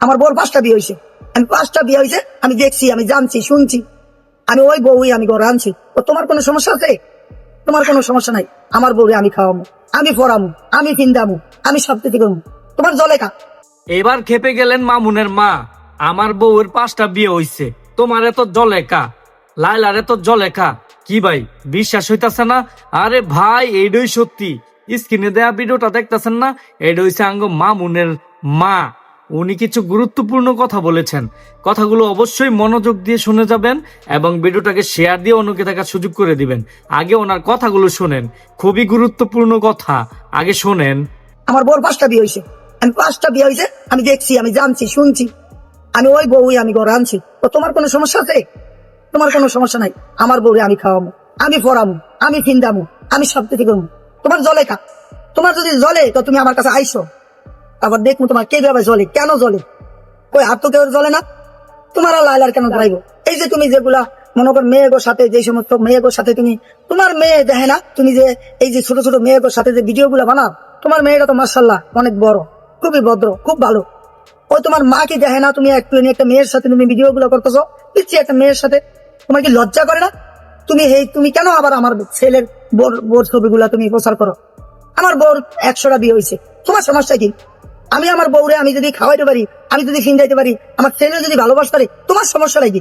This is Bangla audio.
আমার বউর 5টা বিয়ে হয়েছে, আমি 5টা বিয়ে হয়েছে, আমি দেখছি, আমি জানছি, শুনছি, আমি ওই বউই আমি ঘরে আনছি। তো তোমার কোনো সমস্যা আছে? তোমার কোনো সমস্যা নাই। আমার বউরে আমি খাওয়াবো, আমি পড়াবো, আমি কিনদামু, আমি সব কিছু করবো। তোমার জলে কা? এবার খেপে গেলেন মামুনের মা। আমার বউয়ের 5টা বিয়ে হইছে, তোমার এত জলেকা, লাইলার এত জলেকা, কি ভাই বিশ্বাস হইতাছে না? আরে ভাই এইটাই সত্যি, স্ক্রিনে দেয়া ভিডিওটা দেখতেছেন না, এটা হইছে আঙ্গ মামুনের মা। উনি কিছু গুরুত্বপূর্ণ কথা বলেছেন, কথাগুলো অবশ্যই মনোযোগ দিয়ে শুনে যাবেন এবং ভিডিওটাকে শেয়ার দিয়ে অন্যকে দেখার সুযোগ করে দিবেন। আগে ওনার কথাগুলো শোনেন, খুবই গুরুত্বপূর্ণ কথা, আগে শোনেন। আমার বউর 5টা বিয়ে হয়েছে, আমি 5টা বিয়ে হয়েছে, আমি দেখছি, আমি জানছি, শুনছি, আমি ওই বউই আমি ঘরে আনছি। তো তোমার কোনো সমস্যা আছে? তোমার কোনো সমস্যা নাই। আমার বউরে আমি খাওয়াবো, আমি পড়াবো, আমি কিনদামু, আমি সব কিছু করবো। তোমার জলে কা? তোমার যদি জলে তো তুমি আমার কাছে আইসো, তারপর দেখবো তোমার কিভাবে জলে, কেন জলে। কই আর তো কেউ জলে না, তোমার আর লাইলার কেন ধরাইবো? এই যে তুমি যেগুলা মনে কর মেয়েগোর সাথে, যে সমস্ত মেয়েগোর সাথে তুমি, তোমার মেয়ে দেখে না, তুমি যে এই যে ছোট ছোট মেয়েগোর সাথে যে ভিডিও গুলা বানাও, তোমার মেয়েটা তো মার্শাল্লাহ অনেক বড়, খুবই ভদ্র, খুব ভালো। ওই তোমার মা কি দেখে না তুমি একটা মেয়ের সাথে তুমি ভিডিও গুলো করতেছো, পিছিয়ে একটা মেয়ের সাথে? তোমার কি লজ্জা করে না? তুমি কেন আবার আমার ছেলের বোর ছবিগুলা তুমি প্রচার করো? আমার বউর 100টা বিয়ে হয়েছে, তোমার সমস্যা কি? আমি আমার বউরে আমি যদি খাওয়াইতে পারি, আমি যদি ফিন্দাইতে পারি, আমার ছেলে যদি ভালোবাসতে পারি, তোমার সমস্যা কি?